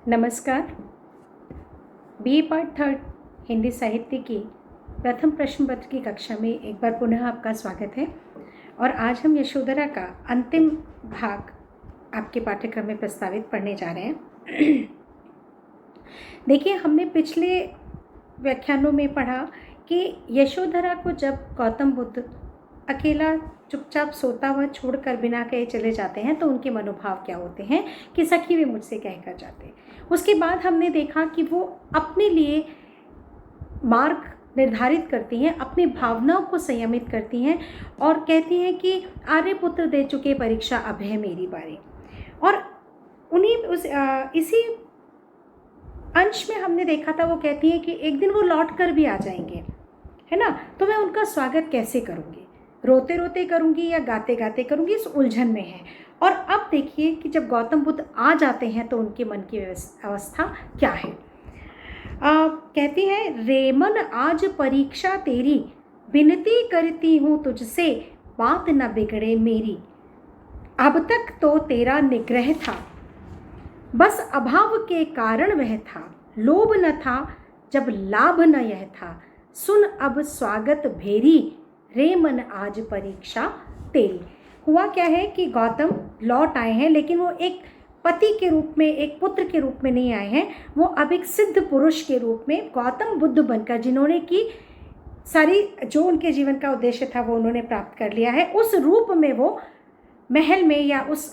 नमस्कार। BA part third Hindi साहित्य की प्रथम प्रश्न पत्र की कक्षा में एक बार पुनः आपका स्वागत है। और आज हम यशोधरा का अंतिम भाग आपके पाठ्यक्रम में प्रस्तावित पढ़ने जा रहे हैं। देखिए, हमने पिछले व्याख्यानों में पढ़ा कि यशोधरा को जब गौतम बुद्ध अकेला चुपचाप सोता हुआ छोड़कर बिना कहे चले जाते हैं तो उनके मनोभाव क्या होते हैं कि सखी भी मुझसे कहकर जाते। उसके बाद हमने देखा कि वो अपने लिए मार्ग निर्धारित करती हैं, अपनी भावनाओं को संयमित करती हैं और कहती हैं कि आर्यपुत्र दे चुके परीक्षा, अब है मेरी बारी। और इसी अंश में हमने देखा था, वो कहती हैं कि एक दिन वो लौट कर भी आ जाएंगे, है ना, तो मैं उनका स्वागत कैसे करूँगी, रोते रोते करूँगी या गाते गाते करूँगी, इस उलझन में है। और अब देखिए कि जब गौतम बुद्ध आ जाते हैं तो उनके मन की अवस्था क्या है। कहती है, रेमन आज परीक्षा तेरी, विनती करती हूँ तुझसे, बात न बिगड़े मेरी। अब तक तो तेरा निग्रह था, बस अभाव के कारण वह था। लोभ न था जब लाभ न यह था, सुन अब स्वागत भेरी, रे मन आज परीक्षा तेरी। हुआ क्या है कि गौतम लौट आए हैं, लेकिन वो एक पति के रूप में, एक पुत्र के रूप में नहीं आए हैं। वो अब एक सिद्ध पुरुष के रूप में गौतम बुद्ध बनकर, जिन्होंने की सारी जो उनके जीवन का उद्देश्य था वो उन्होंने प्राप्त कर लिया है, उस रूप में वो महल में या उस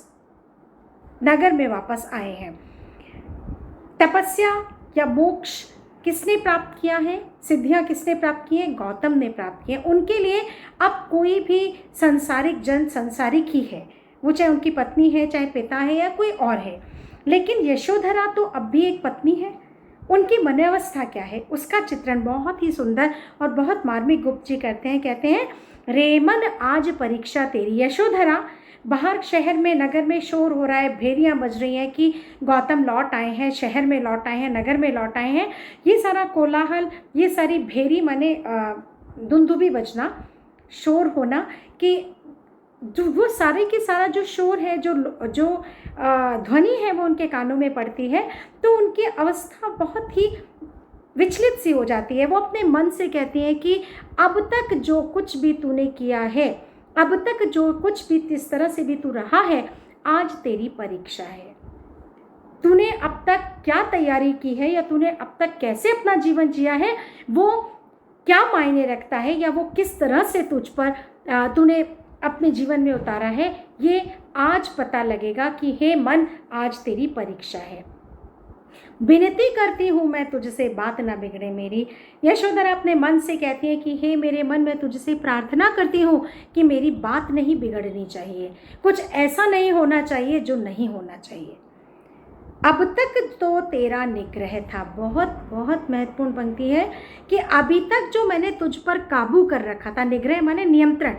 नगर में वापस आए हैं। तपस्या या मोक्ष किसने प्राप्त किया है, सिद्धियां किसने प्राप्त की हैं, गौतम ने प्राप्त की हैं। उनके लिए अब कोई भी संसारिक जन संसारिक ही है, वो चाहे उनकी पत्नी है, चाहे पिता है या कोई और है। लेकिन यशोधरा तो अब भी एक पत्नी है। उनकी मनोवस्था क्या है उसका चित्रण बहुत ही सुंदर और बहुत मार्मिक गुप्त जी करते हैं। कहते हैं, रेमन आज परीक्षा तेरी। यशोधरा, बाहर शहर में, नगर में शोर हो रहा है, भेरियां बज रही हैं कि गौतम लौट आए हैं, शहर में लौट आए हैं, नगर में लौट आए हैं। ये सारा कोलाहल, ये सारी भेरी माने दुंदुबी बजना, शोर होना, कि जो वो सारे के सारा जो शोर है, जो ध्वनि है वो उनके कानों में पड़ती है, तो उनकी अवस्था बहुत ही विचलित सी हो जाती है। वो अपने मन से कहती हैं कि अब तक जो कुछ भी तूने किया है, अब तक जो कुछ भी इस तरह से भी तू रहा है, आज तेरी परीक्षा है। तूने अब तक क्या तैयारी की है या तूने अब तक कैसे अपना जीवन जिया है, वो क्या मायने रखता है, या वो किस तरह से तुझ पर तूने अपने जीवन में उतारा है, ये आज पता लगेगा कि हे मन, आज तेरी परीक्षा है। विनती करती हूँ मैं तुझसे, बात ना बिगड़े मेरी। यशोधरा अपने मन से कहती है कि हे मेरे मन, मैं तुझसे प्रार्थना करती हूँ कि मेरी बात नहीं बिगड़नी चाहिए, कुछ ऐसा नहीं होना चाहिए जो नहीं होना चाहिए। अब तक तो तेरा निग्रह था। बहुत बहुत महत्वपूर्ण पंक्ति है कि अभी तक जो मैंने तुझ पर काबू कर रखा था, निग्रह माने नियंत्रण,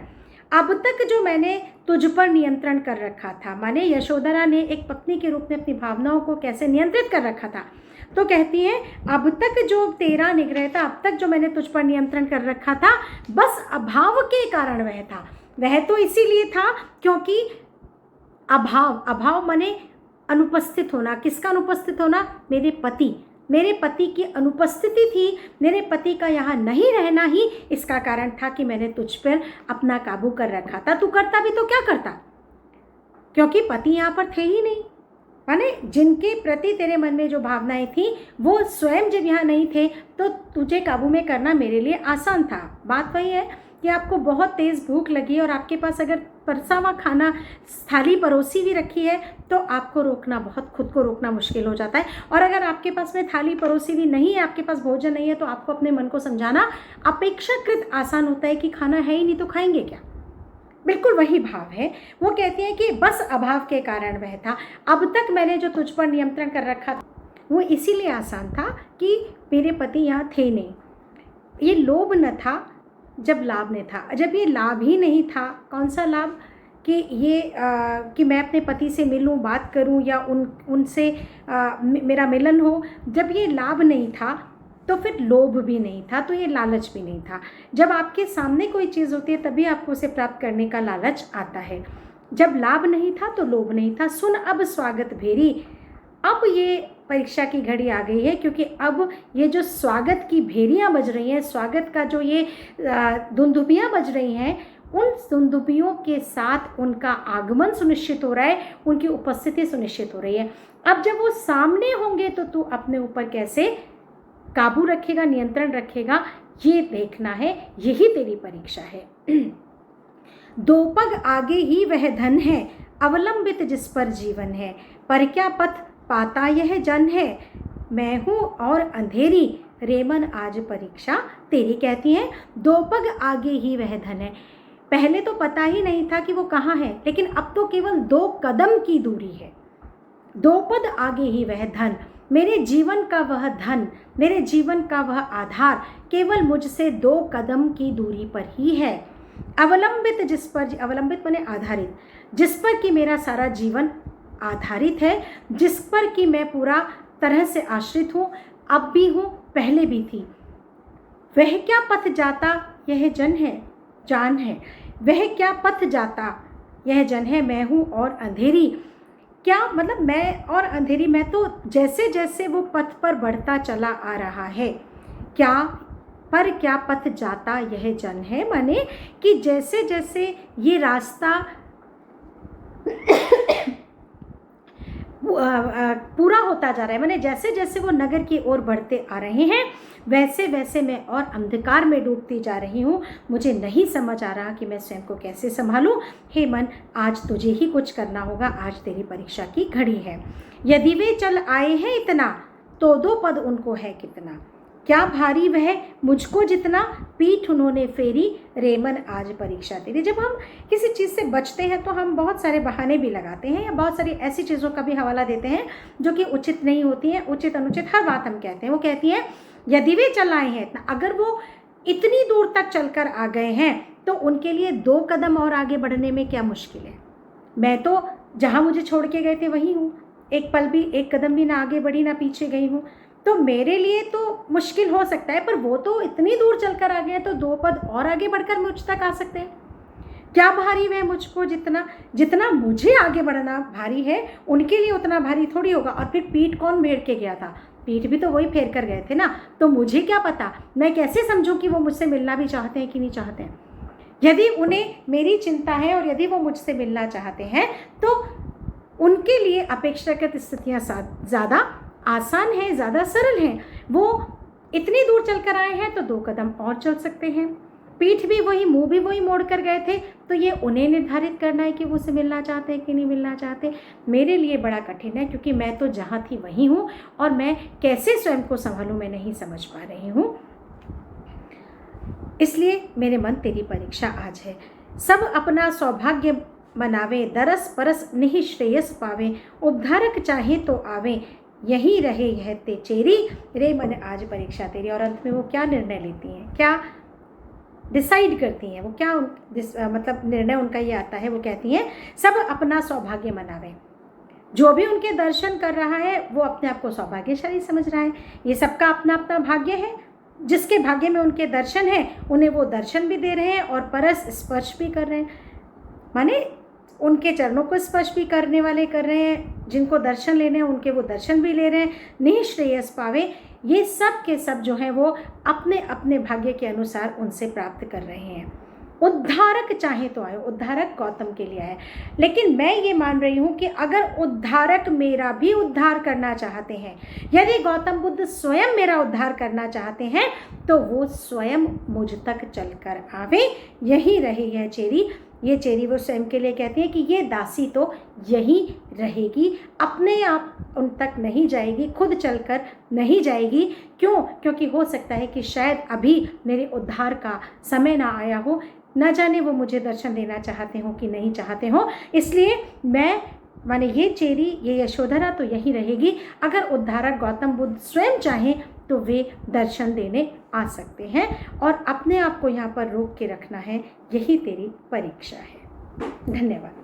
अब तक जो मैंने तुझ पर नियंत्रण कर रखा था, माने यशोधरा ने एक पत्नी के रूप में अपनी भावनाओं को कैसे नियंत्रित कर रखा था। तो कहती है, अब तक जो तेरा निग्रह था, अब तक जो मैंने तुझ पर नियंत्रण कर रखा था, बस अभाव के कारण वह था। वह तो इसीलिए था क्योंकि अभाव माने अनुपस्थित होना। किसका अनुपस्थित होना? मेरे पति की अनुपस्थिति थी, मेरे पति का यहाँ नहीं रहना ही इसका कारण था कि मैंने तुझ पर अपना काबू कर रखा था। तू करता भी तो क्या करता, क्योंकि पति यहाँ पर थे ही नहीं। माने जिनके प्रति तेरे मन में जो भावनाएं थी, वो स्वयं जब यहाँ नहीं थे तो तुझे काबू में करना मेरे लिए आसान था। बात वही है कि आपको बहुत तेज़ भूख लगी और आपके पास अगर परसा हुआ खाना, थाली परोसी भी रखी है, तो आपको रोकना, बहुत खुद को रोकना मुश्किल हो जाता है। और अगर आपके पास में थाली परोसी भी नहीं है, आपके पास भोजन नहीं है, तो आपको अपने मन को समझाना अपेक्षाकृत आसान होता है कि खाना है ही नहीं तो खाएंगे क्या। बिल्कुल वही भाव है। वो कहती है कि बस अभाव के कारण वह था। अब तक मैंने जो तुझ पर नियंत्रण कर रखा था वो इसीलिए आसान था कि मेरे पति यहाँ थे नहीं। ये लोभ न था जब लाभ नहीं था। जब ये लाभ ही नहीं था, कौन सा लाभ, कि ये कि मैं अपने पति से मिलूं, बात करूं या उनसे मेरा मिलन हो, जब ये लाभ नहीं था तो फिर लोभ भी नहीं था, तो ये लालच भी नहीं था। जब आपके सामने कोई चीज़ होती है तभी आपको उसे प्राप्त करने का लालच आता है। जब लाभ नहीं था तो लोभ नहीं था। सुन अब स्वागत भेरी, अब ये परीक्षा की घड़ी आ गई है, क्योंकि अब ये जो स्वागत की भेरियां बज रही हैं, स्वागत का जो ये दुंदुभियां बज रही हैं, उन दुंदुभियों के साथ उनका आगमन सुनिश्चित हो रहा है, उनकी उपस्थिति सुनिश्चित हो रही है। अब जब वो सामने होंगे तो तू अपने ऊपर कैसे काबू रखेगा, नियंत्रण रखेगा, ये देखना है। यही तेरी परीक्षा है। दो पग आगे ही वह धन है, अवलंबित जिस पर जीवन है, पर क्या पथ पाता यह जन है, मैं हूँ और अंधेरी, रे मन आज परीक्षा तेरी। कहती है दो पग आगे ही वह धन है। पहले तो पता ही नहीं था कि वो कहाँ है, लेकिन अब तो केवल 2 कदम की दूरी है। 2 पद आगे ही वह धन, मेरे जीवन का वह धन, मेरे जीवन का वह आधार केवल मुझसे 2 कदम की दूरी पर ही है। अवलंबित जिस पर, अवलंबित माने आधारित, जिस पर कि मेरा सारा जीवन आधारित है, जिस पर कि मैं पूरा तरह से आश्रित हूँ, अब भी हूँ, पहले भी थी। वह क्या पथ जाता यह जन है, जान है, वह क्या पथ जाता यह जन है, मैं हूँ और अंधेरी। क्या मतलब मैं और अंधेरी, मैं तो जैसे जैसे वो पथ पर बढ़ता चला आ रहा है, क्या पर क्या पथ जाता यह जन है, माने कि जैसे जैसे ये रास्ता पूरा होता जा रहा है, माने जैसे जैसे वो नगर की ओर बढ़ते आ रहे हैं, वैसे वैसे मैं और अंधकार में डूबती जा रही हूँ। मुझे नहीं समझ आ रहा कि मैं स्वयं को कैसे संभालूं। हे मन, आज तुझे ही कुछ करना होगा, आज तेरी परीक्षा की घड़ी है। यदि वे चल आए हैं इतना, तो 2 पद उनको है कितना, क्या भारी वह मुझको जितना, पीठ उन्होंने फेरी, रे मन आज परीक्षा तेरी। जब हम किसी चीज़ से बचते हैं तो हम बहुत सारे बहाने भी लगाते हैं, या बहुत सारी ऐसी चीज़ों का भी हवाला देते हैं जो कि उचित नहीं होती हैं। उचित अनुचित हर बात हम कहते हैं। वो कहती है यदि वे चल आए हैं इतना, अगर वो इतनी दूर तक चलकर आ गए हैं तो उनके लिए 2 कदम और आगे बढ़ने में क्या मुश्किल है। मैं तो जहाँ मुझे छोड़ के गए थे वहीं हूँ, एक पल भी, एक कदम भी ना आगे बढ़ी ना पीछे गई हूँ। तो मेरे लिए तो मुश्किल हो सकता है, पर वो तो इतनी दूर चलकर आ गए हैं, तो 2 पद और आगे बढ़कर मुझ तक आ सकते हैं। क्या भारी वह मुझको जितना, जितना मुझे आगे बढ़ना भारी है, उनके लिए उतना भारी थोड़ी होगा। और फिर पीठ कौन फेर के गया था, पीठ भी तो वही फेर कर गए थे ना। तो मुझे क्या पता, मैं कैसे समझूं कि वो मुझसे मिलना भी चाहते हैं कि नहीं चाहते हैं। यदि उन्हें मेरी चिंता है और यदि वो मुझसे मिलना चाहते हैं, तो उनके लिए अपेक्षाकृत स्थितियाँ ज़्यादा आसान है, ज़्यादा सरल हैं। वो इतनी दूर चलकर आए हैं तो 2 कदम और चल सकते हैं। पीठ भी वही, मुंह भी वही मोड़ कर गए थे, तो ये उन्हें निर्धारित करना है कि वो उसे मिलना चाहते हैं कि नहीं मिलना चाहते। मेरे लिए बड़ा कठिन है, क्योंकि मैं तो जहाँ थी वहीं हूँ, और मैं कैसे स्वयं को संभालूं मैं नहीं समझ पा रही हूँ। इसलिए मेरे मन, तेरी परीक्षा आज है। सब अपना सौभाग्य मनावे, दरस परस निहि श्रेयस पावे, उपधारक चाहे तो आवे, यही रहे यह तेचेरी, रे मन आज परीक्षा तेरी। और अंत में वो क्या निर्णय लेती हैं, क्या डिसाइड करती हैं, वो क्या मतलब निर्णय उनका ये आता है। वो कहती हैं सब अपना सौभाग्य मनावे। जो भी उनके दर्शन कर रहा है वो अपने आप को सौभाग्यशाली समझ रहा है। ये सबका अपना अपना भाग्य है। जिसके भाग्य में उनके दर्शन है, उन्हें वो दर्शन भी दे रहे हैं और परस स्पर्श भी कर रहे हैं, माने उनके चरणों को स्पर्श भी करने वाले कर रहे हैं। जिनको दर्शन लेने हैं उनके वो दर्शन भी ले रहे हैं। निःश्रेयस पावे, ये सब के सब जो हैं वो अपने अपने भाग्य के अनुसार उनसे प्राप्त कर रहे हैं। उद्धारक चाहे तो आए, उद्धारक गौतम के लिए आए। लेकिन मैं ये मान रही हूँ कि अगर उद्धारक मेरा भी उद्धार करना चाहते हैं, यदि गौतम बुद्ध स्वयं मेरा उद्धार करना चाहते हैं, तो वो स्वयं मुझ तक चलकर आवे, यही रही है चेरी। ये चेरी वो स्वयं के लिए कहती है कि ये दासी तो यही रहेगी, अपने आप उन तक नहीं जाएगी, खुद चलकर नहीं जाएगी। क्यों? क्योंकि हो सकता है कि शायद अभी मेरे उद्धार का समय ना आया हो, न जाने वो मुझे दर्शन देना चाहते हो कि नहीं चाहते हो। इसलिए मैं माने ये चेरी, ये यशोधरा तो यही रहेगी। अगर उद्धारक गौतम बुद्ध स्वयं चाहें तो वे दर्शन देने आ सकते हैं, और अपने आप को यहाँ पर रोक के रखना है। यही तेरी परीक्षा है। धन्यवाद।